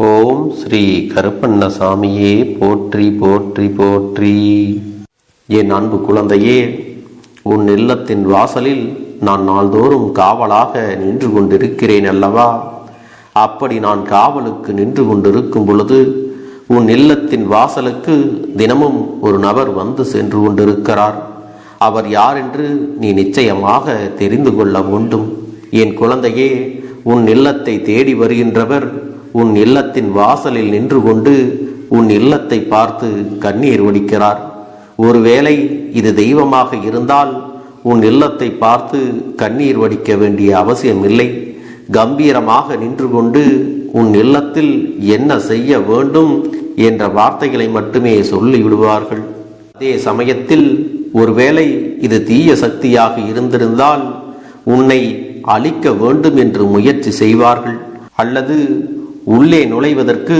ஓம் ஸ்ரீ கருப்பண்ணசாமியே போற்றி போற்றி போற்றி. என் அன்பு குழந்தையே, உன் இல்லத்தின் வாசலில் நான் நாள்தோறும் காவலாக நின்று கொண்டிருக்கிறேன் அல்லவா? அப்படி நான் காவலுக்கு நின்று கொண்டிருக்கும் பொழுது உன் இல்லத்தின் வாசலுக்கு தினமும் ஒரு நபர் வந்து சென்று கொண்டிருக்கிறார். அவர் யார் என்று நீ நிச்சயமாக தெரிந்து கொள்ள வேண்டும். என் குழந்தையே, உன் இல்லத்தை தேடி வருகின்றவர் உன் இல்லத்தின் வாசலில் நின்று கொண்டு உன் இல்லத்தை பார்த்து கண்ணீர் வடிக்கிறார். ஒருவேளை இது தெய்வமாக இருந்தால் உன் இல்லத்தை பார்த்து கண்ணீர் வடிக்க வேண்டிய அவசியம் இல்லை. கம்பீரமாக நின்று கொண்டு உன் இல்லத்தில் என்ன செய்ய வேண்டும் என்ற வார்த்தைகளை மட்டுமே சொல்லிவிடுவார்கள். அதே சமயத்தில் ஒருவேளை இது தீய சக்தியாக இருந்திருந்தால் உன்னை அழிக்க வேண்டும் என்று முயற்சி செய்வார்கள், அல்லது உள்ளே நுழைவதற்கு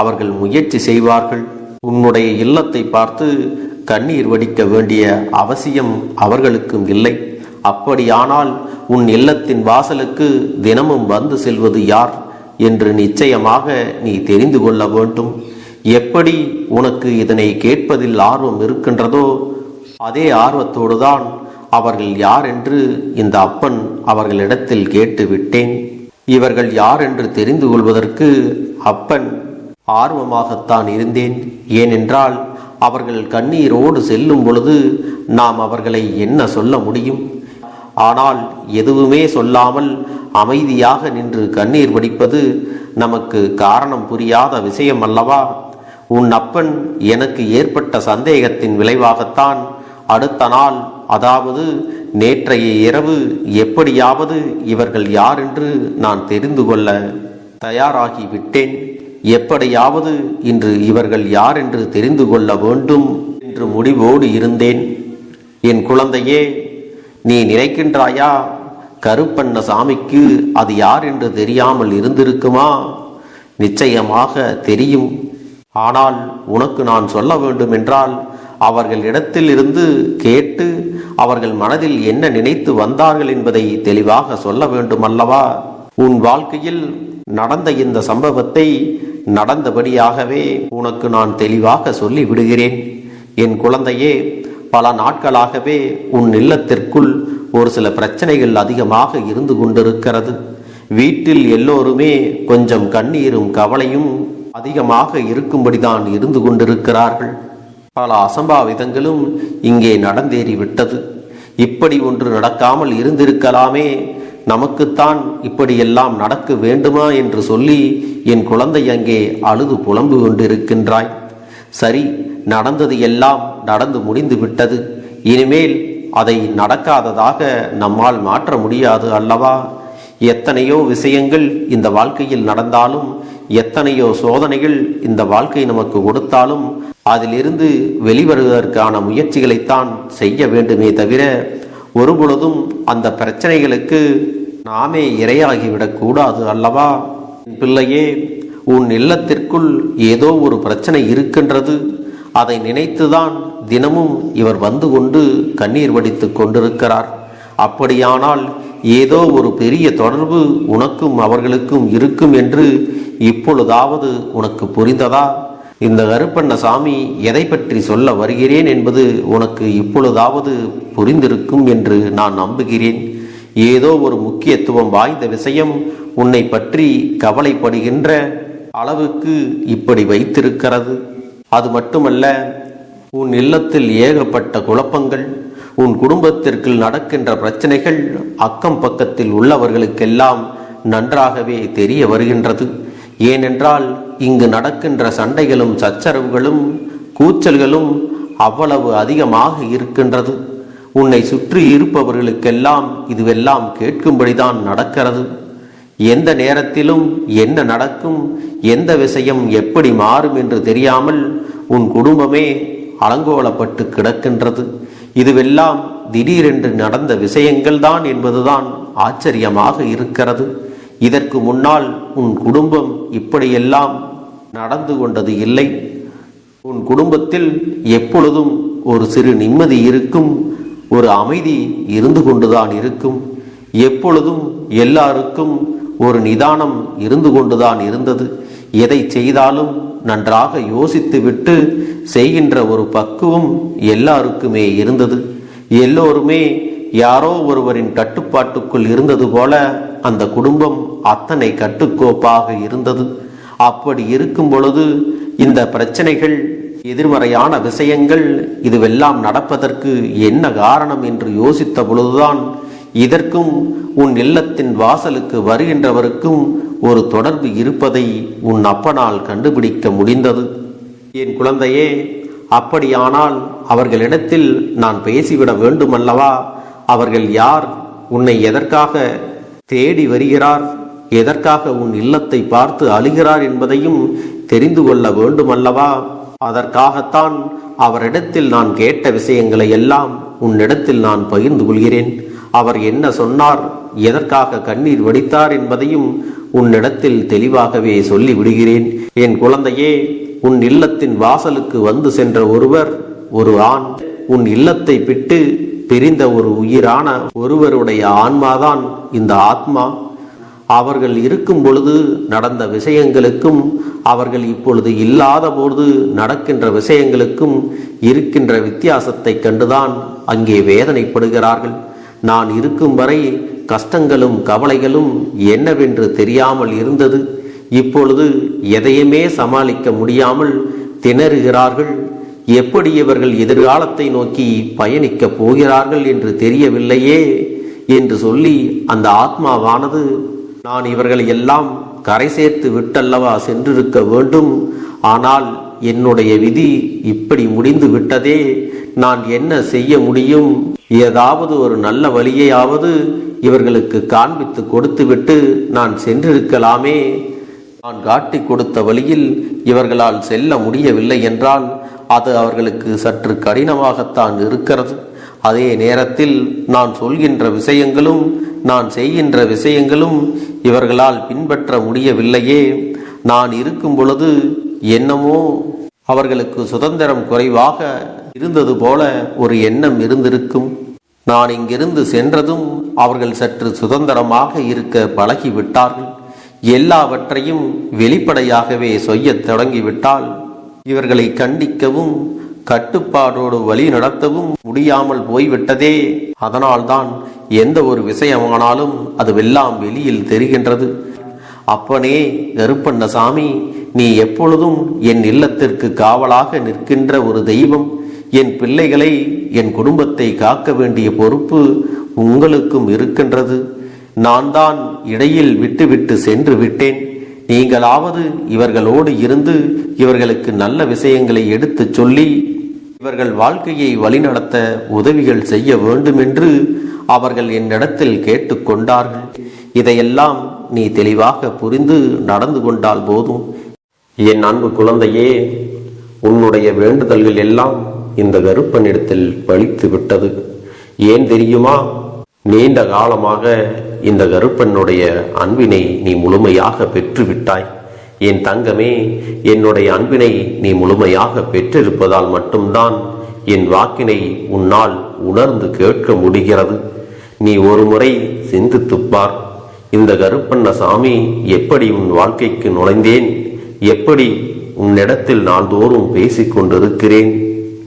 அவர்கள் முயற்சி செய்வார்கள். உன்னுடைய இல்லத்தை பார்த்து கண்ணீர் வடிக்க வேண்டிய அவசியம் அவர்களுக்கும் இல்லை. அப்படியானால் உன் இல்லத்தின் வாசலுக்கு தினமும் வந்து செல்வது யார் என்று நிச்சயமாக நீ தெரிந்து கொள்ள வேண்டும். எப்படி உனக்கு இதனை கேட்பதில் ஆர்வம் இருக்கின்றதோ அதே ஆர்வத்தோடுதான் அவர்கள் யார் என்று இந்த அப்பன் அவர்களிடத்தில் கேட்டு விட்டேன். இவர்கள் யார் என்று தெரிந்து கொள்வதற்கு அப்பன் ஆர்வமாகத்தான் இருந்தேன். ஏனென்றால் அவர்கள் கண்ணீரோடு செல்லும் பொழுது நாம் அவர்களை என்ன சொல்ல முடியும்? ஆனால் எதுவுமே சொல்லாமல் அமைதியாக நின்று கண்ணீர் வடிப்பது நமக்கு காரணம் புரியாத விஷயம் அல்லவா? உன் அப்பன் எனக்கு ஏற்பட்ட சந்தேகத்தின் விளைவாகத்தான் அடுத்த நாள், அதாவது நேற்றைய இரவு, எப்படியாவது இவர்கள் யார் என்று நான் தெரிந்து கொள்ள தயாராகிவிட்டேன். எப்படியாவது இன்று இவர்கள் யார் என்று தெரிந்து கொள்ள வேண்டும் என்று முடிவோடு இருந்தேன். என் குழந்தையே, நீ நினைக்கின்றாயா கருப்பண்ணசாமிக்கு அது யார் என்று தெரியாமல் இருந்திருக்குமா? நிச்சயமாக தெரியும். ஆனால் உனக்கு நான் சொல்ல வேண்டும் என்றால் அவர்களிடத்தில் இருந்து கேட்டு அவர்கள் மனதில் என்ன நினைத்து வந்தார்கள் என்பதை தெளிவாக சொல்ல வேண்டும் அல்லவா? உன் வாழ்க்கையில் நடந்த இந்த சம்பவத்தை நடந்தபடியாகவே உனக்கு நான் தெளிவாக சொல்லி விடுகிறேன். என் குழந்தையே, பல நாட்களாகவே உன் இல்லத்திற்குள் ஒரு சில பிரச்சனைகள் அதிகமாக இருந்து கொண்டிருக்கிறது. வீட்டில் எல்லோருமே கொஞ்சம் கண்ணீரும் கவலையும் அதிகமாக இருக்கும்படிதான் இருந்து கொண்டிருக்கிறார்கள். பல அசம்பாவிதங்களும் இங்கே நடந்தேறிவிட்டது. இப்படி ஒன்று நடக்காமல் இருந்திருக்கலாமே, நமக்குத்தான் இப்படியெல்லாம் நடக்க வேண்டுமா என்று சொல்லி என் குழந்தை அங்கே அழுது புலம்பு கொண்டிருக்கின்றாய். சரி, நடந்தது எல்லாம் நடந்து முடிந்து விட்டது. இனிமேல் அதை நடக்காததாக நம்மால் மாற்ற முடியாது அல்லவா? எத்தனையோ விஷயங்கள் இந்த வாழ்க்கையில் நடந்தாலும், எத்தனையோ சோதனைகள் இந்த வாழ்க்கை நமக்கு கொடுத்தாலும் அதிலிருந்து வெளிவருவதற்கான முயற்சிகளைத்தான் செய்ய வேண்டுமே தவிர ஒருபொழுதும் அந்த பிரச்சனைகளுக்கு நாமே இரையாகிவிடக் கூடாது அல்லவா? பிள்ளையே, உன் இல்லத்திற்குள் ஏதோ ஒரு பிரச்சனை இருக்கின்றது. அதை நினைத்துதான் தினமும் இவர் வந்து கொண்டு கண்ணீர் வடித்து கொண்டிருக்கிறார். அப்படியானால் ஏதோ ஒரு பெரிய தொடர்பு உனக்கும் அவர்களுக்கும் இருக்கும் என்று இப்பொழுதாவது உனக்கு புரிந்ததா? இந்த கருப்பண்ணசாமி எதை பற்றி சொல்ல வருகிறேன் என்பது உனக்கு இப்பொழுதாவது புரிந்திருக்கும் என்று நான் நம்புகிறேன். ஏதோ ஒரு முக்கியத்துவம் வாய்ந்த விஷயம் உன்னை பற்றி கவலைப்படுகின்ற அளவுக்கு இப்படி வைத்திருக்கிறது. அது மட்டுமல்ல, உன் இல்லத்தில் ஏகப்பட்ட குழப்பங்கள், உன் குடும்பத்திற்கு நடக்கின்ற பிரச்சனைகள் அக்கம் பக்கத்தில் உள்ளவர்களுக்கெல்லாம் நன்றாகவே தெரிய வருகின்றது. ஏனென்றால் இங்கு நடக்கின்ற சண்டைகளும் சச்சரவுகளும் கூச்சல்களும் அவ்வளவு அதிகமாக இருக்கின்றது. உன்னை சுற்றி இருப்பவர்களுக்கெல்லாம் இதுவெல்லாம் கேட்கும்படிதான் நடக்கிறது. எந்த நேரத்திலும் என்ன நடக்கும், எந்த விஷயம் எப்படி மாறும் என்று தெரியாமல் உன் குடும்பமே அலங்கோலப்பட்டு கிடக்கின்றது. இதுவெல்லாம் திடீரென்று நடந்த விஷயங்கள் தான் என்பதுதான் ஆச்சரியமாக இருக்கிறது. இதற்கு முன்னால் உன் குடும்பம் இப்படியெல்லாம் நடந்து கொண்டது இல்லை. உன் குடும்பத்தில் எப்பொழுதும் ஒரு சிறு நிம்மதி இருக்கும், ஒரு அமைதி இருந்து கொண்டுதான் இருக்கும். எப்பொழுதும் எல்லாருக்கும் ஒரு நிதானம் இருந்து கொண்டுதான் இருந்தது. எதை செய்தாலும் நன்றாக யோசித்துவிட்டு செய்கின்ற ஒரு பக்குவம் எல்லாருக்குமே இருந்தது. எல்லோருமே யாரோ ஒருவரின் கட்டுப்பாட்டுக்குள் இருந்தது போல அந்த குடும்பம் அத்தனை கட்டுக்கோப்பாக இருந்தது. அப்படி இருக்கும் பொழுது இந்த பிரச்சனைகள், எதிர்மறையான விஷயங்கள் இதுவெல்லாம் நடப்பதற்கு என்ன காரணம் என்று யோசித்த பொழுதுதான் இதற்கும் உன் இல்லத்தின் வாசலுக்கு வருகின்றவருக்கும் ஒரு தொடர்பு இருப்பதை உன் அப்பனால் கண்டுபிடிக்க முடிந்தது. என் குழந்தையே, அப்படியானால் அவர்களிடத்தில் நான் பேசிவிட வேண்டுமல்லவா? அவர்கள் யார்? உன்னை எதற்காக தேடி வருகிறார்? எதற்காக உன் இல்லத்தை பார்த்து அழுகிறார் என்பதையும் தெரிந்து கொள்ள வேண்டுமல்லவா? அதற்காகத்தான் அவரிடத்தில் நான் கேட்ட விஷயங்களை எல்லாம் உன்னிடத்தில் நான் பகிர்ந்து கொள்கிறேன். அவர் என்ன சொன்னார், எதற்காக கண்ணீர் வடித்தார் என்பதையும் உன்னிடத்தில் தெளிவாகவே சொல்லி விடுகிறேன். என் குழந்தையே, உன் இல்லத்தின் வாசலுக்கு வந்து சென்ற ஒருவர், ஒரு ஆண், உன் இல்லத்தை விட்டு பிரிந்த ஒரு உயிரான ஒருவருடைய ஆன்மாதான் இந்த ஆத்மா. அவர்கள் இருக்கும் பொழுது நடந்த விஷயங்களுக்கும் அவர்கள் இப்பொழுது இல்லாத பொழுது நடக்கின்ற விஷயங்களுக்கும் இருக்கின்ற வித்தியாசத்தை கண்டுதான் அங்கே வேதனைப்படுகிறார்கள். நான் இருக்கும் வரை கஷ்டங்களும் கவலைகளும் என்னவென்று தெரியாமல் இருந்தது. இப்பொழுது எதையுமே சமாளிக்க முடியாமல் திணறுகிறார்கள். எப்படி இவர்கள் எதிர்காலத்தை நோக்கி பயணிக்கப் போகிறார்கள் என்று தெரியவில்லையே என்று சொல்லி அந்த ஆத்மாவானது, நான் இவர்களை எல்லாம் கரை சேர்த்து விட்டல்லவா சென்றிருக்க வேண்டும், ஆனால் என்னுடைய விதி இப்படி முடிந்து விட்டதே, நான் என்ன செய்ய முடியும்? ஏதாவது ஒரு நல்ல வழியையாவது இவர்களுக்கு காண்பித்து கொடுத்துவிட்டு நான் சென்றிருக்கலாமே. நான் காட்டி கொடுத்த வழியில் இவர்களால் செல்ல முடியவில்லை என்றால் அது அவர்களுக்கு சற்று கடினமாகத்தான் இருக்கிறது. அதே நேரத்தில் நான் சொல்கின்ற விஷயங்களும் நான் செய்கின்ற விஷயங்களும் இவர்களால் பின்பற்ற முடியவில்லையே. நான் இருக்கும் பொழுது என்னமோ அவர்களுக்கு சுதந்திரம் குறைவாக இருந்தது போல ஒரு எண்ணம் இருந்திருக்கும். நான் இங்கிருந்து சென்றதும் அவர்கள் சற்று சுதந்திரமாக இருக்க பழகிவிட்டார்கள். எல்லாவற்றையும் வெளிப்படையாகவே செய்யத் தொடங்கிவிட்டால் இவர்களை கண்டிக்கவும் கட்டுப்பாடோடு வழி நடத்தவும் முடியாமல் போய்விட்டதே. அதனால்தான் எந்த ஒரு விஷயமானாலும் அதுவெல்லாம் வெளியில் தெரிகின்றது. அப்பனே கருப்பண்ணசாமி, நீ எப்பொழுதும் என் இல்லத்திற்கு காவலாக நிற்கின்ற ஒரு தெய்வம். என் பிள்ளைகளை, என் குடும்பத்தை காக்க வேண்டிய பொறுப்பு உங்களுக்கும் இருக்கின்றது. நான் தான் இடையில் விட்டு சென்று விட்டேன். நீங்களாவது இவர்களோடு இருந்து இவர்களுக்கு நல்ல விஷயங்களை எடுத்துச் சொல்லி இவர்கள் வாழ்க்கையை வழிநடத்த உதவிகள் செய்ய வேண்டும் என்று அவர்கள் என்னிடத்தில் கேட்டுக்கொண்டார்கள். இதையெல்லாம் நீ தெளிவாக புரிந்து நடந்து கொண்டால் போதும். என் அன்பு குழந்தையே, உன்னுடைய வேண்டுதல்கள் எல்லாம் இந்த கருப்பனிடத்தில் பலித்து விட்டது. ஏன் தெரியுமா? நீண்ட காலமாக இந்த கருப்பனுடைய அன்பினை நீ முழுமையாக பெற்றுவிட்டாய். என் தங்கமே, என்னுடைய அன்பினை நீ முழுமையாக பெற்றிருப்பதால் மட்டும்தான் என் வாக்கினை உன்னால் உணர்ந்து கேட்க முடிகிறது. நீ ஒரு முறை சிந்தித்துப்பார். இந்த கருப்பண்ணசாமி எப்படி உன் வாழ்க்கைக்கு நுழைந்தேன், எப்படி உன்னிடத்தில் நாள்தோறும் பேசிக் கொண்டிருக்கிறேன்,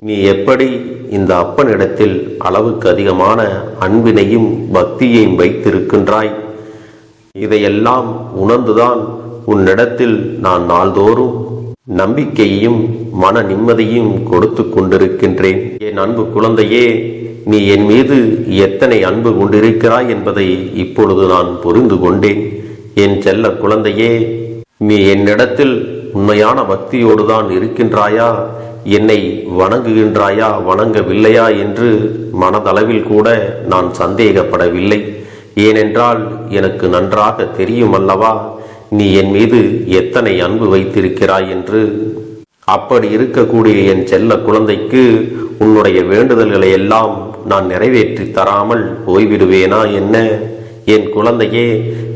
நீ எப்படி இந்த அப்பனிடத்தில் அளவுக்கு அதிகமான அன்பினையும் பக்தியையும் வைத்திருக்கின்றாய். இதையெல்லாம் உணர்ந்துதான் உன்னிடத்தில் நான் நாள்தோறும் நம்பிக்கையையும் மன நிம்மதியும் கொடுத்து கொண்டிருக்கின்றேன். என் அன்பு குழந்தையே, நீ என் மீது எத்தனை அன்பு கொண்டிருக்கிறாய் என்பதை இப்பொழுது நான் புரிந்து கொண்டேன். என் செல்ல குழந்தையே, நீ என்னிடத்தில் உண்மையான பக்தியோடு தான் இருக்கின்றாயா, என்னை வணங்குகின்றாயா வணங்கவில்லையா என்று மனதளவில் கூட நான் சந்தேகப்படவில்லை. ஏனென்றால் எனக்கு நன்றாக தெரியும் அல்லவா நீ என் மீது எத்தனை அன்பு வைத்திருக்கிறாய் என்று. அப்படி இருக்கக்கூடிய என் செல்ல குழந்தைக்கு உன்னுடைய வேண்டுதல்களை எல்லாம் நான் நிறைவேற்றி தராமல் போய்விடுவேனா என்ன? என் குழந்தையே,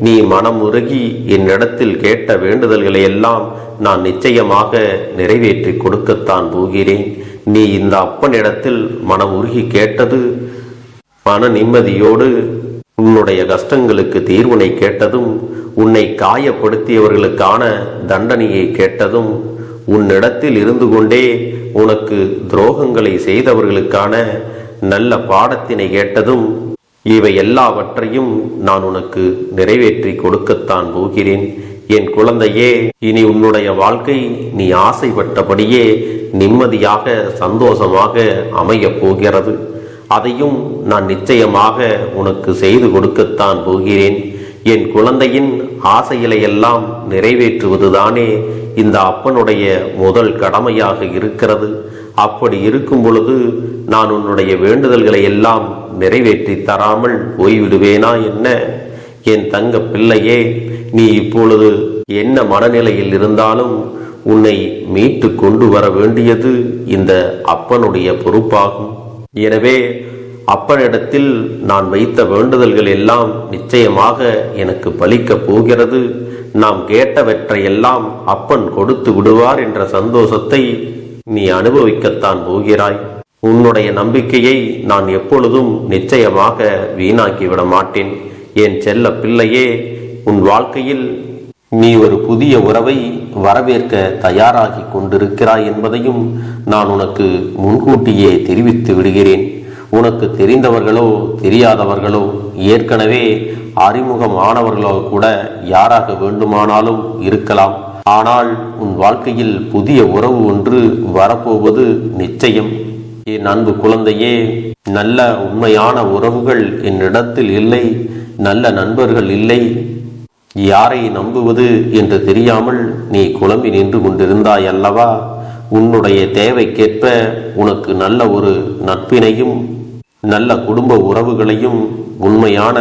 நீ மனம் உருகி என்னிடத்தில் கேட்ட வேண்டுதல்களை எல்லாம் நான் நிச்சயமாக நிறைவேற்றி கொடுக்கத்தான் போகிறேன். நீ இந்த அப்பனிடத்தில் மனம் உருகி கேட்டது, மன நிம்மதியோடு உன்னுடைய கஷ்டங்களுக்கு தீர்வினை கேட்டதும் உன்னை காயப்படுத்தியவர்களுக்கான தண்டனையை கேட்டதும், உன்னிடத்தில் இருந்து கொண்டே உனக்கு துரோகங்களை செய்தவர்களுக்கான நல்ல பாடத்தினை கேட்டதும், இவை எல்லாவற்றையும் நான் உனக்கு நிறைவேற்றி கொடுக்கத்தான் போகிறேன். என் குழந்தையே, இனி உன்னுடைய வாழ்க்கை நீ ஆசைப்பட்டபடியே நிம்மதியாக சந்தோஷமாக அமையப் போகிறது. அதையும் நான் நிச்சயமாக உனக்கு செய்து கொடுக்கத்தான் போகிறேன். என் குழந்தையின் ஆசைகளை எல்லாம் நிறைவேற்றுவதுதானே இந்த அப்பனுடைய முதல் கடமையாக இருக்கிறது. அப்படி இருக்கும் பொழுது நான் உன்னுடைய வேண்டுதல்களை எல்லாம் நிறைவேற்றி தராமல் போய்விடுவேனா என்ன? என் தங்க பிள்ளையே, நீ இப்பொழுது என்ன மனநிலையில் இருந்தாலும் உன்னை மீட்டு கொண்டு வர வேண்டியது இந்த அப்பனுடைய பொறுப்பாகும். எனவே அப்பனிடத்தில் நான் வைத்த வேண்டுதல்கள் எல்லாம் நிச்சயமாக எனக்கு பலிக்கப் போகிறது. நாம் கேட்டவற்றையெல்லாம் அப்பன் கொடுத்து விடுவார் என்ற சந்தோஷத்தை நீ அனுபவிக்கத்தான் போகிறாய். உன்னுடைய நம்பிக்கையை நான் எப்பொழுதும் நிச்சயமாக வீணாக்கிவிட மாட்டேன். என் செல்ல பிள்ளையே, உன் வாழ்க்கையில் நீ ஒரு புதிய உறவை வரவேற்க தயாராகி கொண்டிருக்கிறாய் என்பதையும் நான் உனக்கு முன்கூட்டியே தெரிவித்து விடுகிறேன். உனக்கு தெரிந்தவர்களோ தெரியாதவர்களோ, ஏற்கனவே அறிமுகமானவர்களோ கூட யாராக வேண்டுமானாலும் இருக்கலாம். ஆனால் உன் வாழ்க்கையில் புதிய உறவு ஒன்று வரப்போவது நிச்சயம். என் அன்பு குழந்தையே, நல்ல உண்மையான உறவுகள் என்னிடத்தில் இல்லை, நல்ல நண்பர்கள் இல்லை. யாரை நம்புவது என்று தெரியாமல் நீ குழம்பி நின்று கொண்டிருந்தாய் அல்லவா? உன்னுடைய தேவைக்கேற்ப உனக்கு நல்ல ஒரு நட்பினையும் நல்ல குடும்ப உறவுகளையும் உண்மையான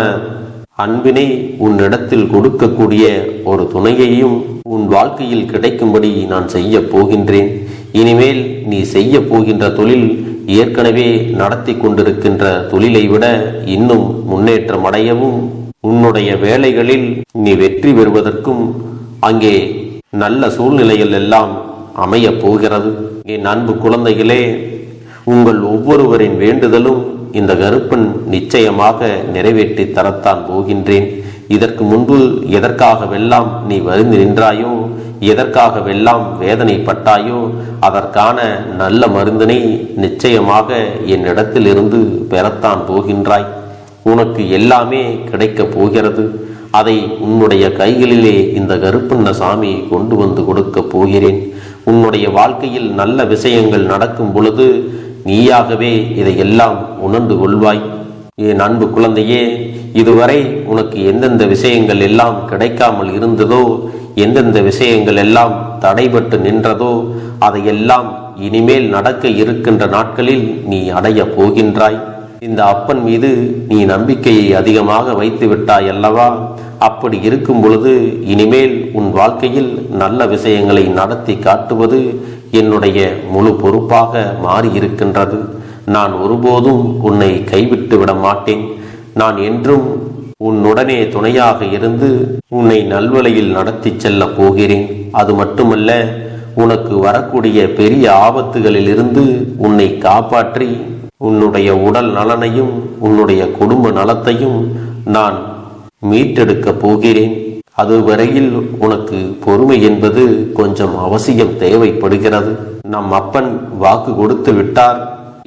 அன்பினை உன்னிடத்தில் கொடுக்கக்கூடிய ஒரு துணையையும் உன் வாழ்க்கையில் கிடைக்கும்படி நான் செய்ய போகின்றேன். இனிமேல் நீ செய்ய போகின்ற தொழில் ஏற்கனவே நடத்தி கொண்டிருக்கின்ற தொழிலை விட இன்னும் முன்னேற்றம் அடையவும், உன்னுடைய வேலைகளில் நீ வெற்றி பெறுவதற்கும் அங்கே நல்ல சூழ்நிலைகள் எல்லாம் அமையப் போகிறது. என் அன்பு குழந்தைகளே, உங்கள் ஒவ்வொருவரின் வேண்டுதலும் இந்த கருப்பன் நிச்சயமாக நிறைவேற்றி தரத்தான் போகின்றேன். இதற்கு முன்பு எதற்காகவெல்லாம் நீ வருந்தி நின்றாயோ, எதற்காகவெல்லாம் வேதனைப்பட்டாயோ, அதற்கான நல்ல மருந்தினை நிச்சயமாக என்னிடத்தில் இருந்து பெறத்தான் போகின்றாய். உனக்கு எல்லாமே கிடைக்கப் போகிறது. அதை உன்னுடைய கைகளிலே இந்த கருப்பண்ண சாமி கொண்டு வந்து கொடுக்க போகிறேன். உன்னுடைய வாழ்க்கையில் நல்ல விஷயங்கள் நடக்கும் பொழுது நீயாகவே இதையெல்லாம் உணர்ந்து கொள்வாய். என் அன்பு குழந்தையே, இதுவரை உனக்கு எந்தெந்த விஷயங்கள் எல்லாம் கிடைக்காமல் இருந்ததோ, எந்தெந்த விஷயங்கள் எல்லாம் தடைபட்டு நின்றதோ, அதையெல்லாம் இனிமேல் நடக்க இருக்கின்ற நாட்களில் நீ அடைய போகின்றாய். இந்த அப்பன் மீது நீ நம்பிக்கையை அதிகமாக வைத்து விட்டாய் அல்லவா? அப்படி இருக்கும் பொழுது இனிமேல் உன் வாழ்க்கையில் நல்ல விஷயங்களை நடத்தி காட்டுவது என்னுடைய முழு பொறுப்பாக மாறியிருக்கின்றது. நான் ஒருபோதும் உன்னை கைவிட்டு விட மாட்டேன். நான் என்றும் உன்னுடனே துணையாக இருந்து உன்னை நல்வழியில் நடத்தி செல்ல போகிறேன். அது மட்டுமல்ல, உனக்கு வரக்கூடிய பெரிய ஆபத்துகளில் இருந்து உன்னை காப்பாற்றி உன்னுடைய உடல் நலனையும் உன்னுடைய குடும்ப நலத்தையும் நான் மீட்டெடுக்க போகிறேன். அதுவரையில் உனக்கு பொறுமை என்பது கொஞ்சம் அவசியம் தேவைப்படுகிறது. நம் அப்பன் வாக்கு கொடுத்து விட்டார்.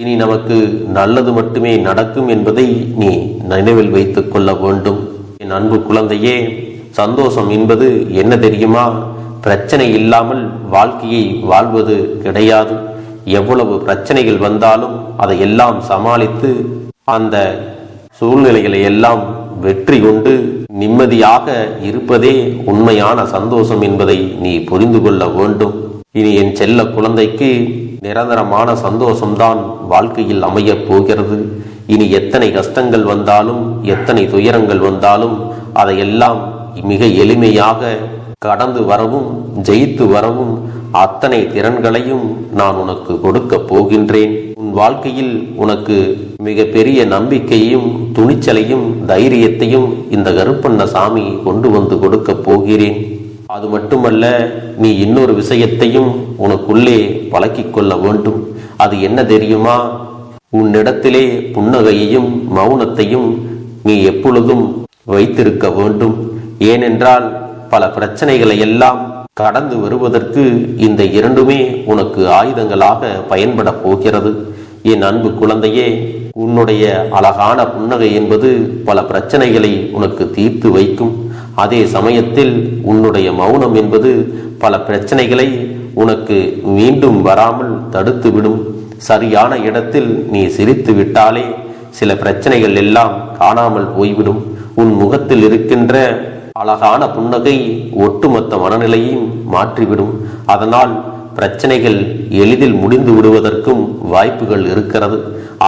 இனி நமக்கு நல்லது மட்டுமே நடக்கும் என்பதை நீ நினைவில் வைத்துக் கொள்ள வேண்டும். என் அன்பு குழந்தையே, சந்தோஷம் என்பது என்ன தெரியுமா? பிரச்சனை இல்லாமல் வாழ்க்கையை வாழ்வது கிடையாது. எவ்வளவு பிரச்சனைகள் வந்தாலும் அதையெல்லாம் சமாளித்து அந்த சூழ்நிலைகளை எல்லாம் வெற்றி கொண்டு நிம்மதியாக இருப்பதே உண்மையான சந்தோஷம் என்பதை நீ புரிந்து கொள்ள வேண்டும். இனி என் செல்ல குழந்தைக்கு நிரந்தரமான சந்தோஷம்தான் வாழ்க்கையில் அமையப் போகிறது. இனி எத்தனை கஷ்டங்கள் வந்தாலும், எத்தனை துயரங்கள் வந்தாலும் அதையெல்லாம் மிக எளிமையாக கடந்து வரவும் ஜெயித்து வரவும் அத்தனை திறன்களையும் நான் உனக்கு கொடுக்க போகின்றேன். உன் வாழ்க்கையில் உனக்கு மிக பெரிய நம்பிக்கையையும் துணிச்சலையும் தைரியத்தையும் இந்த கருப்பண்ண சாமி கொண்டு வந்து கொடுக்க போகிறேன். அது மட்டுமல்ல, நீ இன்னொரு விஷயத்தையும் உனக்குள்ளே பழக்கிக் கொள்ள வேண்டும். அது என்ன தெரியுமா? உன்னிடத்திலே புன்னகையையும் மௌனத்தையும் நீ எப்பொழுதும் வைத்திருக்க வேண்டும். ஏனென்றால் பல பிரச்சனைகளை எல்லாம் கடந்து வருவதற்கு இந்த இரண்டுமே உனக்கு ஆயுதங்களாக பயன்பட போகிறது. என் அன்பு குழந்தையே, உன்னுடைய அழகான புன்னகை என்பது பல பிரச்சனைகளை உனக்கு தீர்த்து வைக்கும். அதே சமயத்தில் உன்னுடைய மௌனம் என்பது பல பிரச்சனைகளை உனக்கு மீண்டும் வராமல் தடுத்துவிடும். சரியான இடத்தில் நீ சிரித்து விட்டாலே சில பிரச்சனைகள் எல்லாம் காணாமல் போய்விடும். உன் முகத்தில் இருக்கின்ற அழகான புன்னகை ஒட்டுமொத்த மனநிலையும் மாற்றிவிடும். அதனால் பிரச்சனைகள் எளிதில் முடிந்து விடுவதற்கும் வாய்ப்புகள் இருக்கிறது.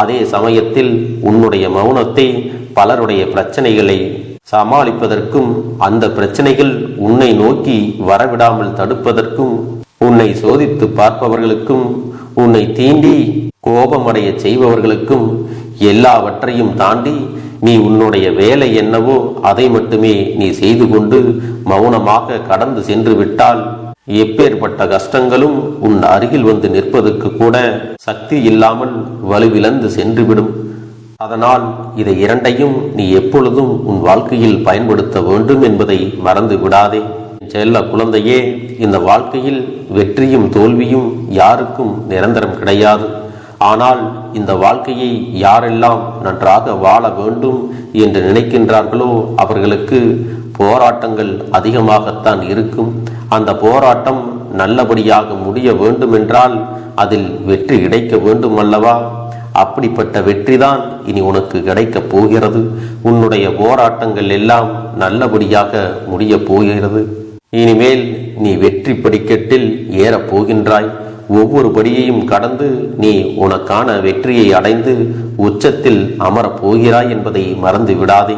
அதே சமயத்தில் உன்னுடைய மௌனத்தை பலருடைய பிரச்சனைகளை சமாளிப்பதற்கும், அந்த பிரச்சனைகள் உன்னை நோக்கி வரவிடாமல் தடுப்பதற்கும், உன்னை சோதித்து பார்ப்பவர்களுக்கும், உன்னை தீண்டி கோபமடைய செய்பவர்களுக்கும் எல்லாவற்றையும் தாண்டி நீ உன்னுடைய வேலை என்னவோ அதை மட்டுமே நீ செய்து கொண்டு மௌனமாக கடந்து சென்று விட்டால் எப்பேற்பட்ட கஷ்டங்களும் உன் அருகில் வந்து நிற்பதற்கு கூட சக்தி இல்லாமல் வலுவிழந்து சென்றுவிடும். அதனால் இதை இரண்டையும் நீ எப்பொழுதும் உன் வாழ்க்கையில் பயன்படுத்த வேண்டும் என்பதை மறந்து விடாதே. செல்ல குழந்தையே, இந்த வாழ்க்கையில் வெற்றியும் தோல்வியும் யாருக்கும் நிரந்தரம் கிடையாது. ஆனால் இந்த வாழ்க்கையை யாரெல்லாம் நன்றாக வாழ வேண்டும் என்று நினைக்கின்றார்களோ அவர்களுக்கு போராட்டங்கள் அதிகமாகத்தான் இருக்கும். அந்த போராட்டம் நல்லபடியாக முடிய வேண்டுமென்றால் அதில் வெற்றி கிடைக்க வேண்டும் அல்லவா? அப்படிப்பட்ட வெற்றிதான் இனி உனக்கு கிடைக்கப் போகிறது. உன்னுடைய போராட்டங்கள் எல்லாம் நல்லபடியாக முடிய போகிறது. இனிமேல் நீ வெற்றி படிக்கட்டில் ஏறப் போகின்றாய். ஒவ்வொரு படியையும் கடந்து நீ உனக்கான வெற்றியை அடைந்து உச்சத்தில் அமரப் போகிறாய் என்பதை மறந்து விடாதே.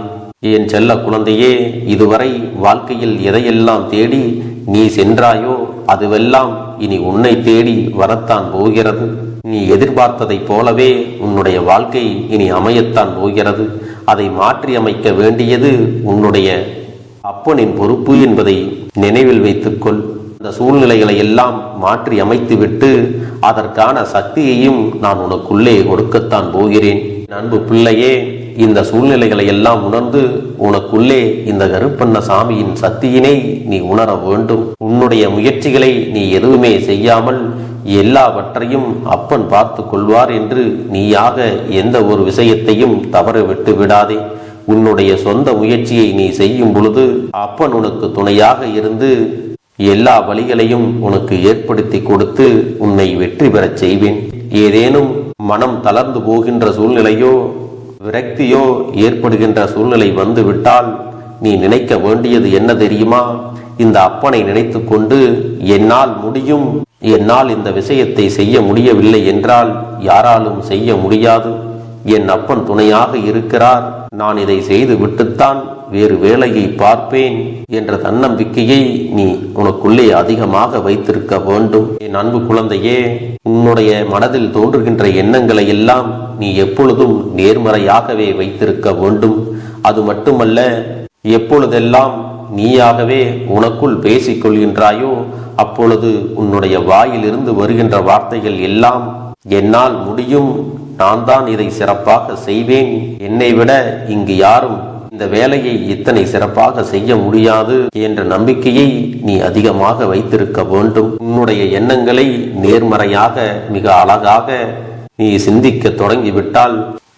என் செல்ல குழந்தையே, இதுவரை வாழ்க்கையில் எதையெல்லாம் தேடி நீ சென்றாயோ அதுவெல்லாம் இனி உன்னை தேடி வரத்தான் போகிறது. நீ எதிர்பார்த்ததைப் போலவே உன்னுடைய வாழ்க்கை இனி அமையத்தான் போகிறது. அதை மாற்றி அமைக்க வேண்டியது உன்னுடைய அப்பனின் பொறுப்பு என்பதை நினைவில் வைத்துக்கொள். இந்த சூழ்நிலைகளை எல்லாம் மாற்றி அமைத்துவிட்டு அதற்கான சக்தியையும் நான் உனக்குள்ளே கொடுக்கத்தான் போகிறேன். அன்பு பிள்ளையே, இந்த சூழ்நிலைகளை எல்லாம் உணர்ந்து உனக்குள்ளே இந்த கருப்பண்ணசாமியின் சக்தியினை நீ உணர வேண்டும். உன்னுடைய முயற்சிகளை நீ எதுவுமே செய்யாமல் எல்லாவற்றையும் அப்பன் பார்த்து கொள்வார் என்று நீயாக எந்த ஒரு விஷயத்தையும் தவற விட்டு விடாதே. உன்னுடைய சொந்த முயற்சியை நீ செய்யும் பொழுது அப்பன் உனக்கு துணையாக இருந்து எல்லா வழிகளையும் உனக்கு ஏற்படுத்தி கொடுத்து உன்னை வெற்றி பெறச் செய்வேன். ஏதேனும் மனம் தளர்ந்து போகின்ற சூழ்நிலையோ விரக்தியோ ஏற்படுகின்ற சூழ்நிலை வந்துவிட்டால் நீ நினைக்க வேண்டியது என்ன தெரியுமா? இந்த அப்பனை நினைத்து கொண்டு என்னால் முடியும், என்னால் இந்த விஷயத்தை செய்ய முடியவில்லை என்றால் யாராலும் செய்ய முடியாது, என் அப்பன் துணையாக இருக்கிறார், நான் இதை செய்து விட்டுத்தான் வேறு வேலையை பார்ப்பேன் என்ற தன்னம்பிக்கையை நீ உனக்குள்ளே அதிகமாக வைத்திருக்க வேண்டும். என் அன்பு குழந்தையே, உன்னுடைய மனதில் தோன்றுகின்ற எண்ணங்களை எல்லாம் நீ எப்பொழுதும் நேர்மறையாகவே வைத்திருக்க வேண்டும். அது மட்டுமல்ல, எப்பொழுதெல்லாம் நீயாகவே உனக்குள் பேசிக் கொள்கின்றாயோ அப்பொழுது உன்னுடைய வாயிலிருந்து வருகின்ற வார்த்தைகள் எல்லாம் என்னால் முடியும், நான் தான் இதை சிறப்பாக செய்வேன், என்னை விட இங்கு யாரும் இந்த வேலையை இத்தனை சிறப்பாக செய்ய முடியாது என்ற நம்பிக்கையை நீ அதிகமாக வைத்திருக்க வேண்டும். உன்னுடைய எண்ணங்களை நேர்மறையாக மிக அழகாக நீ சிந்திக்க தொடங்கிவிட்டால்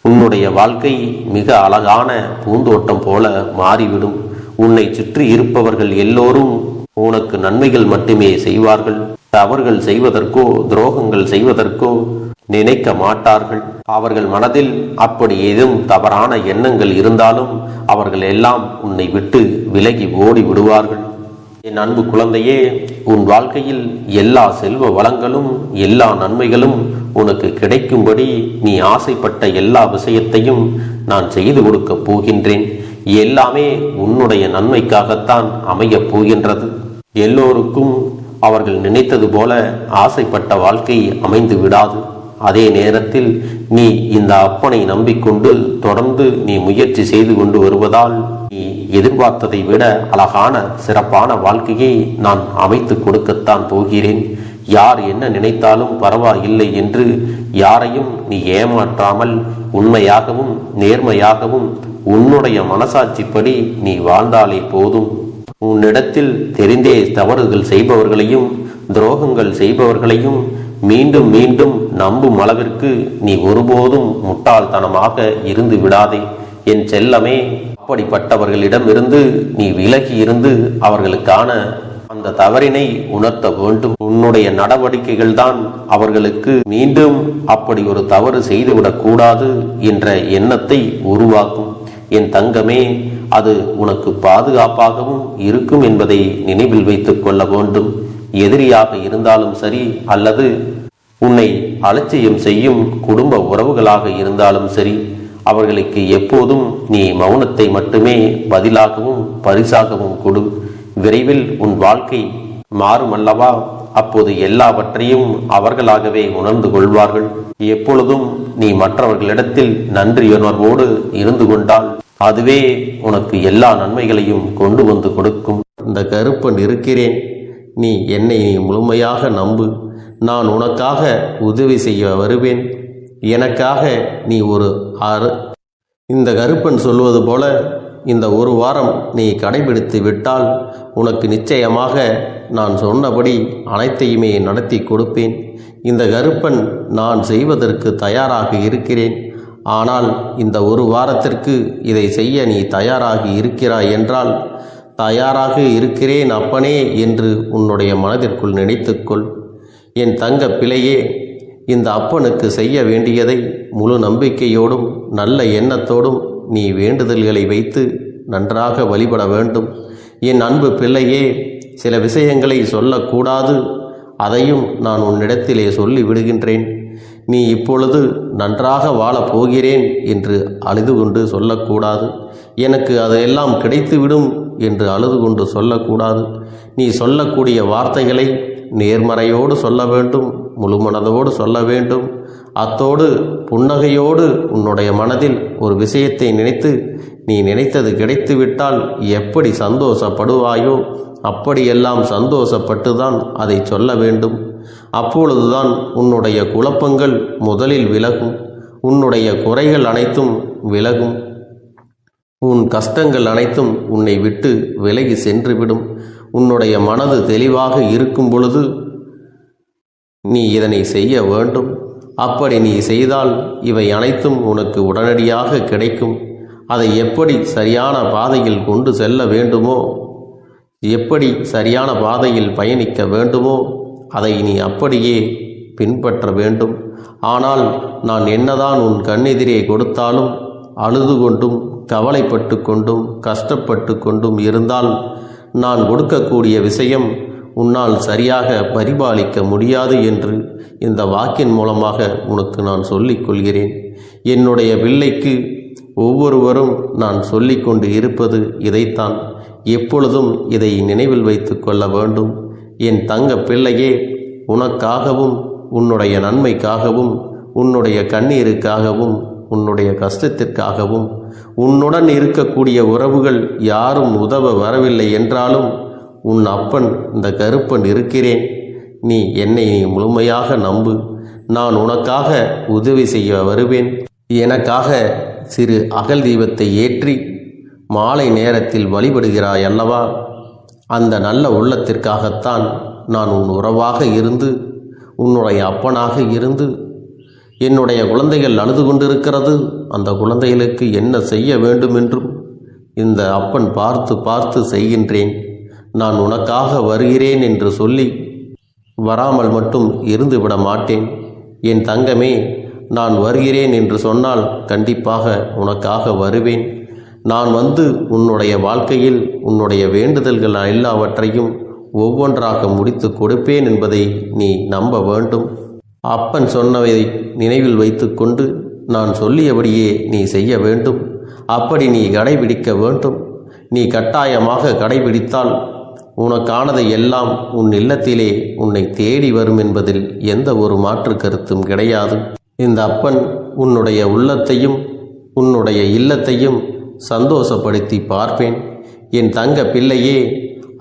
உன்னுடைய வாழ்க்கை மிக அழகான பூந்தோட்டம் போல மாறிவிடும். உன்னை சுற்றி இருப்பவர்கள் எல்லோரும் உனக்கு நன்மைகள் மட்டுமே செய்வார்கள். தவறுகள் செய்வதற்கோ துரோகங்கள் செய்வதற்கோ நினைக்க மாட்டார்கள். அவர்கள் மனதில் அப்படி ஏதும் தவறான எண்ணங்கள் இருந்தாலும் அவர்கள் எல்லாம் உன்னை விட்டு விலகி ஓடி விடுவார்கள். என் அன்பு குழந்தையே, உன் வாழ்க்கையில் எல்லா செல்வ வளங்களும் எல்லா நன்மைகளும் உனக்கு கிடைக்கும்படி நீ ஆசைப்பட்ட எல்லா விஷயத்தையும் நான் செய்து கொடுக்கப் போகின்றேன். எல்லாமே உன்னுடைய நன்மைக்காகத்தான் அமையப் போகின்றது. எல்லோருக்கும் அவர்கள் நினைத்தது போல ஆசைப்பட்ட வாழ்க்கை அமைந்து விடாது. அதே நேரத்தில் நீ இந்த அப்பனை நம்பிக்கொண்டு தொடர்ந்து நீ முயற்சி செய்து கொண்டு வருவதால் நீ எதிர்பார்த்ததை விட அழகான சிறப்பான வாழ்க்கையை நான் அமைத்து கொடுக்கத்தான் போகிறேன். யார் என்ன நினைத்தாலும் பரவாயில்லை என்று யாரையும் நீ ஏமாற்றாமல் உண்மையாகவும் நேர்மையாகவும் உன்னுடைய மனசாட்சிப்படி நீ வாழ்ந்தாலே போதும். உன்னிடத்தில் தெரிந்தே தவறுகள் செய்பவர்களையும் துரோகங்கள் செய்பவர்களையும் மீண்டும் மீண்டும் நம்பும் அளவிற்கு நீ ஒருபோதும் முட்டாள்தனமாக இருந்து விடாதே என் செல்லமே. அப்படிப்பட்டவர்களிடமிருந்து நீ விலகி இருந்து அவர்களுக்கான அந்த தவறினை உணர்த்த வேண்டும். உன்னுடைய நடவடிக்கைகள் தான் அவர்களுக்கு மீண்டும் அப்படி ஒரு தவறு செய்துவிடக் கூடாது என்ற எண்ணத்தை உருவாக்கும். என் தங்கமே, அது உனக்கு பாதுகாப்பாகவும் இருக்கும் என்பதை நினைவில் வைத்துக் கொள்ள வேண்டும். எதிரியாக இருந்தாலும் சரி, அல்லது உன்னை அலட்சியம் செய்யும் குடும்ப உறவுகளாக இருந்தாலும் சரி, அவர்களுக்கு எப்போதும் நீ மௌனத்தை மட்டுமே பதிலாகவும் பரிசாகவும் கொடு. விரைவில் உன் வாழ்க்கை மாறும் அல்லவா? அப்போது எல்லாவற்றையும் அவர்களாகவே உணர்ந்து கொள்வார்கள். எப்பொழுதும் நீ மற்றவர்களிடத்தில் நன்றியுணர்வோடு இருந்து கொண்டால் அதுவே உனக்கு எல்லா நன்மைகளையும் கொண்டு வந்து கொடுக்கும். இந்த கருப்பன் இருக்கிறேன், நீ என்னை முழுமையாக நம்பு. நான் உனக்காக உதவி செய்ய வருவேன். எனக்காக நீ இந்த கருப்பன் சொல்வது போல இந்த ஒரு வாரம் நீ கடைபிடித்து விட்டால் உனக்கு நிச்சயமாக நான் சொன்னபடி அனைத்தையுமே நடத்தி கொடுப்பேன். இந்த கருப்பன் நான் செய்வதற்கு தயாராக இருக்கிறேன். ஆனால் இந்த ஒரு வாரத்திற்கு இதை செய்ய நீ தயாராகி இருக்கிறாய் என்றால், தயாராக இருக்கிறேன் அப்பனே என்று உன்னுடைய மனதிற்குள் நினைத்துக்கொள். என் தங்க பிள்ளையே, இந்த அப்பனுக்கு செய்ய வேண்டியதை முழு நம்பிக்கையோடும் நல்ல எண்ணத்தோடும் நீ வேண்டுதல்களை வைத்து நன்றாக வழிபட வேண்டும். என் அன்பு பிள்ளையே, சில விஷயங்களை சொல்லக்கூடாது, அதையும் நான் உன்னிடத்திலே சொல்லி விடுகின்றேன். நீ இப்பொழுது நன்றாக வாழப் போகிறேன் என்று அழுது கொண்டு சொல்லக்கூடாது. எனக்கு அதையெல்லாம் கிடைத்துவிடும் என்று அழுது கொண்டு சொல்லக்கூடாது. நீ சொல்லக்கூடிய வார்த்தைகளை நேர்மறையோடு சொல்ல வேண்டும், முழுமனதோடு சொல்ல வேண்டும். அத்தோடு புன்னகையோடு உன்னுடைய மனதில் ஒரு விஷயத்தை நினைத்து நீ நினைத்தது கிடைத்துவிட்டால் எப்படி சந்தோஷப்படுவாயோ அப்படியெல்லாம் சந்தோஷப்பட்டுதான் அதை சொல்ல வேண்டும். அப்பொழுதுதான் உன்னுடைய குழப்பங்கள் முதலில் விலகும், உன்னுடைய குறைகள் அனைத்தும் விலகும், உன் கஷ்டங்கள் அனைத்தும் உன்னை விட்டு விலகி சென்றுவிடும். உன்னுடைய மனது தெளிவாக இருக்கும் பொழுது நீ இதனை செய்ய வேண்டும். அப்படி நீ செய்தால் இவை அனைத்தும் உனக்கு உடனடியாக கிடைக்கும். அதை எப்படி சரியான பாதையில் கொண்டு செல்ல வேண்டுமோ, எப்படி சரியான பாதையில் பயணிக்க வேண்டுமோ அதை நீ அப்படியே பின்பற்ற வேண்டும். ஆனால் நான் என்னதான் உன் கண்ணெதிரே கொடுத்தாலும் அழுது கொண்டும் கவலைப்பட்டு கொண்டும் கஷ்டப்பட்டு கொண்டும் இருந்தால் நான் கொடுக்கக்கூடிய விஷயம் உன்னால் சரியாக பரிபாலிக்க முடியாது என்று இந்த வாக்கின் மூலமாக உனக்கு நான் சொல்லிக் கொள்கிறேன். என்னுடைய பிள்ளைக்கு ஒவ்வொருவரும் நான் சொல்லிக்கொண்டு இருப்பது இதைத்தான். எப்பொழுதும் இதை நினைவில் வைத்து கொள்ள வேண்டும். என் தங்க பிள்ளையே, உனக்காகவும் உன்னுடைய நன்மைக்காகவும் உன்னுடைய கண்ணீருக்காகவும் உன்னுடைய கஷ்டத்திற்காகவும் உன்னுடன் இருக்கக்கூடிய உறவுகள் யாரும் உதவ வரவில்லை என்றாலும் உன் அப்பன் இந்த கருப்பன் இருக்கிறேன். நீ என்னை முழுமையாக நம்பு. நான் உனக்காக உதவி செய்ய வருவேன். எனக்காக சிறு அகல் தீபத்தை ஏற்றி மாலை நேரத்தில் வழிபடுகிறாய் அல்லவா? அந்த நல்ல உள்ளத்திற்காகத்தான் நான் உன் உறவாக இருந்து உன்னுடைய அப்பனாக இருந்து என்னுடைய குழந்தைகள் அழுது கொண்டிருக்கிறது, அந்த குழந்தைகளுக்கு என்ன செய்ய வேண்டும் என்றும் இந்த அப்பன் பார்த்து பார்த்து செய்கின்றேன். நான் உனக்காக வருகிறேன் என்று சொல்லி வராமல் மட்டும் இருந்து விட மாட்டேன். என் தங்கமே, நான் வருகிறேன் என்று சொன்னால் கண்டிப்பாக உனக்காக வருவேன். நான் வந்து உன்னுடைய வாழ்க்கையில் உன்னுடைய வேண்டுதல்கள் எல்லாவற்றையும் ஒவ்வொன்றாக முடித்து கொடுப்பேன் என்பதை நீ நம்ப வேண்டும். அப்பன் சொன்னதை நினைவில் வைத்து கொண்டு நான் சொல்லியபடியே நீ செய்ய வேண்டும். அப்படி நீ கடைபிடிக்க வேண்டும். நீ கட்டாயமாக கடைபிடித்தால் உனக்கானதை எல்லாம் உன் இல்லத்திலே உன்னை தேடி வரும் என்பதில் எந்த ஒரு மாற்று கருத்தும் கிடையாது. இந்த அப்பன் உன்னுடைய உள்ளத்தையும் உன்னுடைய இல்லத்தையும் சந்தோஷப்படுத்தி பார்ப்பேன். என் தங்க பிள்ளையே,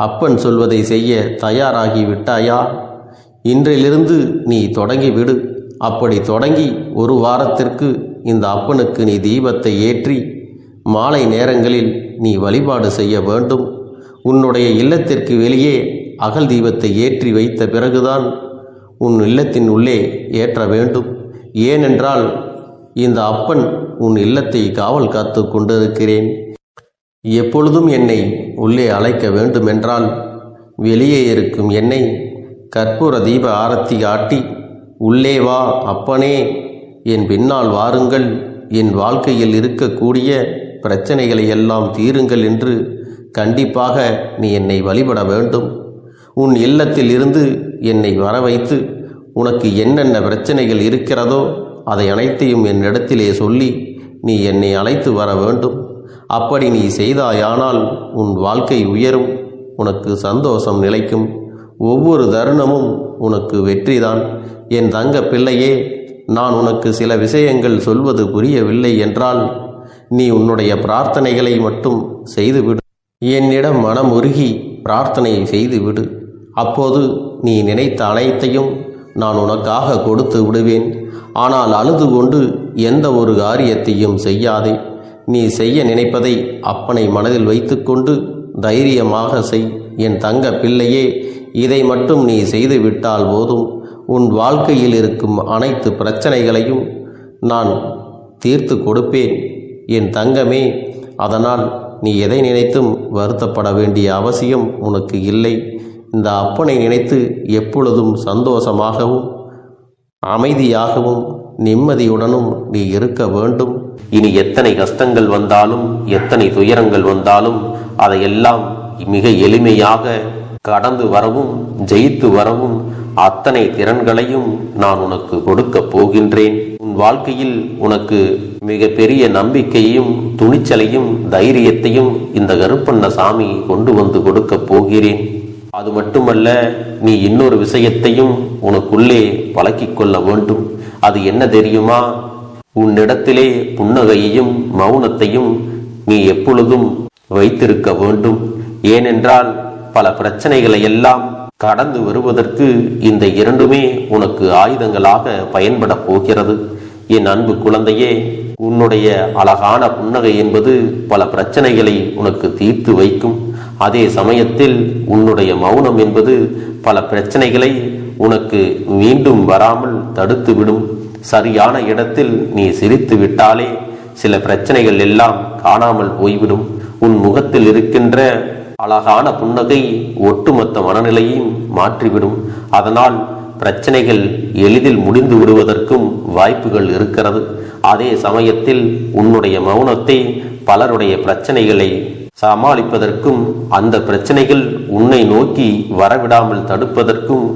அப்பன் சொல்வதை செய்ய தயாராகி விட்டாயா? இன்றிலிருந்து நீ தொடங்கிவிடு. அப்படி தொடங்கி ஒரு வாரத்திற்கு இந்த அப்பனுக்கு நீ தீபத்தை ஏற்றி மாலை நேரங்களில் நீ வழிபாடு செய்ய வேண்டும். உன்னுடைய இல்லத்திற்கு வெளியே அகல் தீபத்தை ஏற்றி வைத்த பிறகுதான் உன் இல்லத்தின் உள்ளே ஏற்ற வேண்டும். ஏனென்றால் இந்த அப்பன் உன் இல்லத்தை காவல் காத்து கொண்டிருக்கிறேன். எப்பொழுதும் என்னை உள்ளே அழைக்க வேண்டுமென்றால் வெளியே இருக்கும் என்னை கற்பூர தீப ஆரத்தி காட்டி உள்ளே வா அப்பனே, என் பின்னால் வாருங்கள், என் வாழ்க்கையில் இருக்கக்கூடிய பிரச்சனைகளை எல்லாம் தீருங்கள் என்று கண்டிப்பாக நீ என்னை வழிபட வேண்டும். உன் இல்லத்தில் இருந்து என்னை வர வைத்து உனக்கு என்னென்ன பிரச்சனைகள் இருக்கிறதோ அதை அனைத்தையும் என்னிடத்திலே சொல்லி நீ என்னை அழைத்து வர வேண்டும். அப்படி நீ செய்தாயானால் உன் வாழ்க்கை உயரும், உனக்கு சந்தோஷம் நிலைக்கும், ஒவ்வொரு தருணமும் உனக்கு வெற்றிதான். என் தங்க பிள்ளையே, நான் உனக்கு சில விஷயங்கள் சொல்வது புரியவில்லை என்றால் நீ உன்னுடைய பிரார்த்தனைகளை மட்டும் செய்துவிடு. என்னிடம் மனம் உருகி பிரார்த்தனை செய்துவிடு. அப்போது நீ நினைத்த அனைத்தையும் நான் உனக்காக கொடுத்து விடுவேன். ஆனால் அழுது கொண்டு எந்த ஒரு காரியத்தையும் செய்யாதே. நீ செய்ய நினைப்பதை அப்பனை மனதில் வைத்துக்கொண்டு தைரியமாக செய். என் தங்க பிள்ளையே, இதை மட்டும் நீ செய்துவிட்டால் போதும். உன் வாழ்க்கையில் இருக்கும் அனைத்து பிரச்சனைகளையும் நான் தீர்த்து கொடுப்பேன் என் தங்கமே. அதனால் நீ எதை நினைத்தும் வருத்தப்பட வேண்டிய அவசியம் உனக்கு இல்லை. இந்த அப்பனை நினைத்து எப்பொழுதும் சந்தோஷமாகவும் அமைதியாகவும் நிம்மதியுடனும் நீ இருக்க வேண்டும். இனி எத்தனை கஷ்டங்கள் வந்தாலும் எத்தனை துயரங்கள் வந்தாலும் அதையெல்லாம் மிக எளிமையாக கடந்து வரவும் ஜெயித்து வரவும் அத்தனை திறன்களையும் நான் உனக்கு கொடுக்க போகின்றேன். உன் வாழ்க்கையில் உனக்கு மிக பெரிய நம்பிக்கையையும் துணிச்சலையும் தைரியத்தையும் இந்த கருப்பண்ண சாமி கொண்டு வந்து கொடுக்க போகிறேன். அது மட்டுமல்ல, நீ இன்னொரு விஷயத்தையும் உனக்குள்ளே பழக்கிக் கொள்ள வேண்டும். அது என்ன தெரியுமா? உன்னிடத்திலே புன்னகையையும் மௌனத்தையும் நீ எப்பொழுதும் வைத்திருக்க வேண்டும். ஏனென்றால் பல பிரச்சனைகளை எல்லாம் கடந்து வருவதற்கு இந்த இரண்டுமே உனக்கு ஆயுதங்களாக பயன்பட போகிறது. என் அன்பு குழந்தையே, உன்னுடைய அழகான புன்னகை என்பது பல பிரச்சனைகளை உனக்கு தீர்த்து வைக்கும். அதே சமயத்தில் உன்னுடைய மௌனம் என்பது பல பிரச்சனைகளை உனக்கு மீண்டும் வராமல் தடுத்துவிடும். சரியான இடத்தில் நீ சிரித்து விட்டாலே சில பிரச்சனைகள் எல்லாம் காணாமல் போய்விடும். உன் முகத்தில் இருக்கின்ற அழகான புன்னகை ஒட்டுமொத்த மனநிலையையும் மாற்றிவிடும். அதனால் பிரச்சனைகள் எளிதில் முடிந்து விடுவதற்கும் வாய்ப்புகள் இருக்கிறது. அதே சமயத்தில் உன்னுடைய மௌனத்தை பலருடைய பிரச்சனைகளை சமாளிப்பதற்கும் அந்த பிரச்சனைகள் உன்னை நோக்கி வரவிடாமல் தடுப்பதற்கும்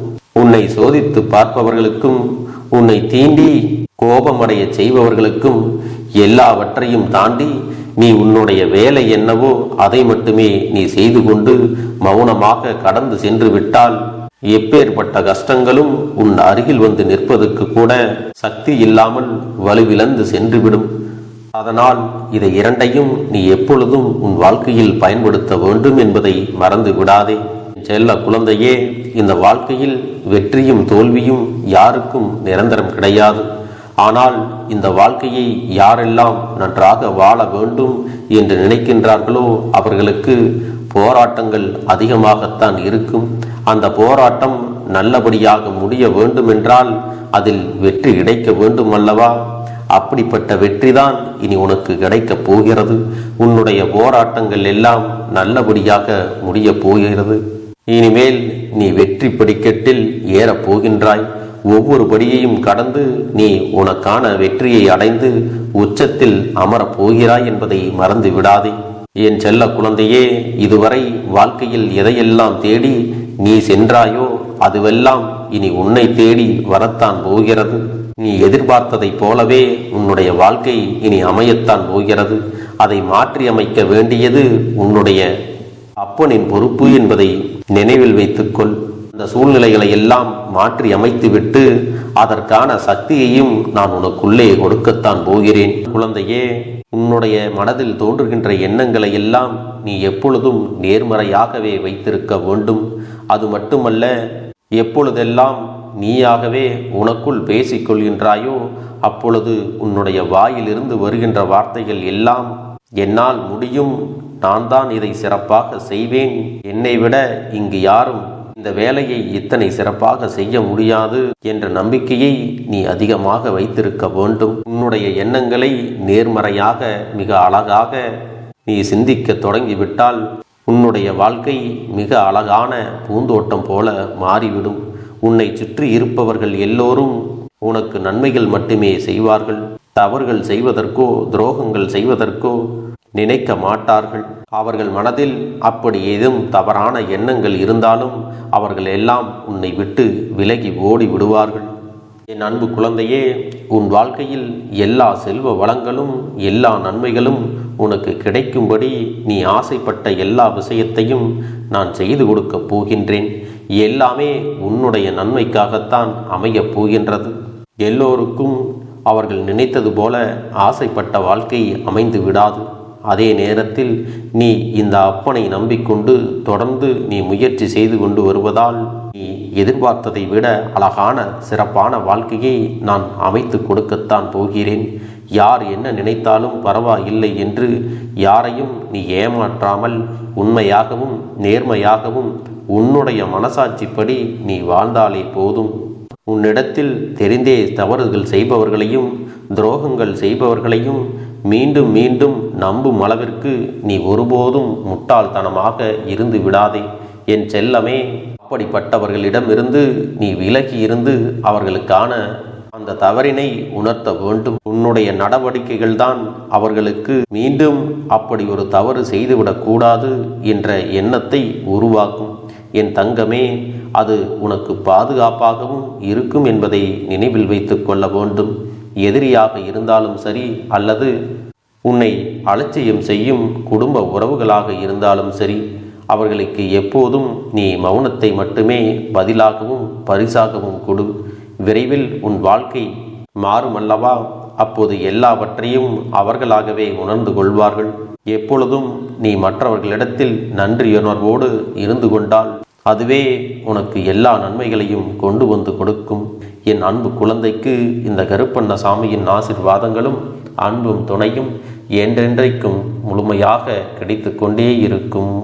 உன்னை சோதித்து பார்ப்பவர்களுக்கும் உன்னை தீண்டி கோபமடைய செய்பவர்களுக்கும் எல்லாவற்றையும் தாண்டி நீ உன்னுடைய வேலை என்னவோ அதை மட்டுமே நீ செய்து கொண்டு மௌனமாக கடந்து சென்று விட்டால் எப்பேற்பட்ட கஷ்டங்களும் உன் அருகில் வந்து நிற்பதற்கு கூட சக்தி இல்லாமல் வலுவிழந்து சென்றுவிடும். அதனால் இதை இரண்டையும் நீ எப்பொழுதும் உன் வாழ்க்கையில் பயன்படுத்த வேண்டும் என்பதை மறந்து விடாதே. செல்ல குழந்தையே, இந்த வாழ்க்கையில் வெற்றியும் தோல்வியும் யாருக்கும் நிரந்தரம் கிடையாது. ஆனால் இந்த வாழ்க்கையை யாரெல்லாம் நன்றாக வாழ வேண்டும் என்று நினைக்கின்றார்களோ அவர்களுக்கு போராட்டங்கள் அதிகமாகத்தான் இருக்கும். அந்த போராட்டம் நல்லபடியாக முடிய வேண்டுமென்றால் அதில் வெற்றி கிடைக்க வேண்டும் அல்லவா? அப்படிப்பட்ட வெற்றிதான் இனி உனக்கு கிடைக்கப் போகிறது. உன்னுடைய போராட்டங்கள் எல்லாம் நல்லபடியாக முடிய போகிறது. இனிமேல் நீ வெற்றி படிக்கட்டில் ஏறப் போகின்றாய். ஒவ்வொரு படியையும் கடந்து நீ உனக்கான வெற்றியை அடைந்து உச்சத்தில் அமரப் போகிறாய் என்பதை மறந்து விடாதே. என் செல்ல குழந்தையே, இதுவரை வாழ்க்கையில் எதையெல்லாம் தேடி நீ சென்றாயோ அதுவெல்லாம் இனி உன்னை தேடி வரத்தான் போகிறது. நீ எதிர்பார்த்ததைப் போலவே உன்னுடைய வாழ்க்கை இனி அமையத்தான் போகிறது. அதை மாற்றி அமைக்க வேண்டியது உன்னுடைய அப்பனின் பொறுப்பு என்பதை நினைவில் வைத்துக்கொள். அந்த சூழ்நிலைகளை எல்லாம் மாற்றி அமைத்துவிட்டு அதற்கான சக்தியையும் நான் உனக்குள்ளே கொடுக்கத்தான் போகிறேன். குழந்தையே, உன்னுடைய மனதில் தோன்றுகின்ற எண்ணங்களை எல்லாம் நீ எப்பொழுதும் நேர்மறையாகவே வைத்திருக்க வேண்டும். அது மட்டுமல்ல, எப்பொழுதெல்லாம் நீயாகவே உனக்குள் பேசிக்கொள்கின்றாயோ அப்பொழுது உன்னுடைய வாயிலிருந்து வருகின்ற வார்த்தைகள் எல்லாம் என்னால் முடியும், நான் தான் இதை சிறப்பாக செய்வேன், என்னை விட இங்கு யாரும் இந்த வேலையை இத்தனை சிறப்பாக செய்ய முடியாது என்ற நம்பிக்கையை நீ அதிகமாக வைத்திருக்க வேண்டும். உன்னுடைய எண்ணங்களை நேர்மறையாக மிக அழகாக நீ சிந்திக்க தொடங்கிவிட்டால் உன்னுடைய வாழ்க்கை மிக அழகான பூந்தோட்டம் போல மாறிவிடும். உன்னை சுற்றி இருப்பவர்கள் எல்லோரும் உனக்கு நன்மைகள் மட்டுமே செய்வார்கள். தவறுகள் செய்வதற்கோ துரோகங்கள் செய்வதற்கோ நினைக்க மாட்டார்கள். அவர்கள் மனதில் அப்படி ஏதும் தவறான எண்ணங்கள் இருந்தாலும் அவர்கள் எல்லாம் உன்னை விட்டு விலகி ஓடி விடுவார்கள். என் அன்பு குழந்தையே, உன் வாழ்க்கையில் எல்லா செல்வ வளங்களும் எல்லா நன்மைகளும் உனக்கு கிடைக்கும்படி நீ ஆசைப்பட்ட எல்லா விஷயத்தையும் நான் செய்து கொடுக்கப் போகின்றேன். எல்லாமே உன்னுடைய நன்மைக்காகத்தான் அமையப் போகின்றது. எல்லோருக்கும் அவர்கள் நினைத்தது போல ஆசைப்பட்ட வாழ்க்கை அமைந்து விடாது. அதே நேரத்தில் நீ இந்த அப்பனை நம்பிக்கொண்டு தொடர்ந்து நீ முயற்சி செய்து கொண்டு வருவதால் நீ எதிர்பார்த்ததை விட அழகான சிறப்பான வாழ்க்கையை நான் அமைத்து கொடுக்கத்தான் போகிறேன். யார் என்ன நினைத்தாலும் பரவாயில்லை என்று யாரையும் நீ ஏமாற்றாமல் உண்மையாகவும் நேர்மையாகவும் உன்னுடைய மனசாட்சிப்படி நீ வாழ்ந்தாலே போதும். உன்னிடத்தில் தெரிந்தே தவறுகள் செய்பவர்களையும் துரோகங்கள் செய்பவர்களையும் மீண்டும் மீண்டும் நம்பும் அளவிற்கு நீ ஒருபோதும் முட்டாள்தனமாக இருந்து விடாதே என் செல்லமே. அப்படிப்பட்டவர்களிடமிருந்து நீ விலகி இருந்து அவர்களுக்கான அந்த தவறினை உணர்த்த வேண்டும். உன்னுடைய நடவடிக்கைகள் தான் அவர்களுக்கு மீண்டும் அப்படி ஒரு தவறு செய்துவிடக்கூடாது என்ற எண்ணத்தை உருவாக்கும். என் தங்கமே, அது உனக்கு பாதுகாப்பாகவும் இருக்கும் என்பதை நினைவில் வைத்துக் கொள்ள வேண்டும். எதிரியாக இருந்தாலும் சரி அல்லது உன்னை அலட்சியம் செய்யும் குடும்ப உறவுகளாக இருந்தாலும் சரி, அவர்களுக்கு எப்போதும் நீ மௌனத்தை மட்டுமே பதிலாகவும் பரிசாகவும் கொடு. விரைவில் உன் வாழ்க்கை மாறுமல்லவா? அப்போது எல்லாவற்றையும் அவர்களாகவே உணர்ந்து கொள்வார்கள். எப்பொழுதும் நீ மற்றவர்களிடத்தில் நன்றியுணர்வோடு இருந்து கொண்டால் அதுவே உனக்கு எல்லா நன்மைகளையும் கொண்டு வந்து கொடுக்கும். என் அன்பு குழந்தைக்கு இந்த கருப்பண்ணசாமியின் ஆசீர்வாதங்களும் அன்பும் துணையும் என்றென்றைக்கும் முழுமையாக கிடைத்து கொண்டே இருக்கும்.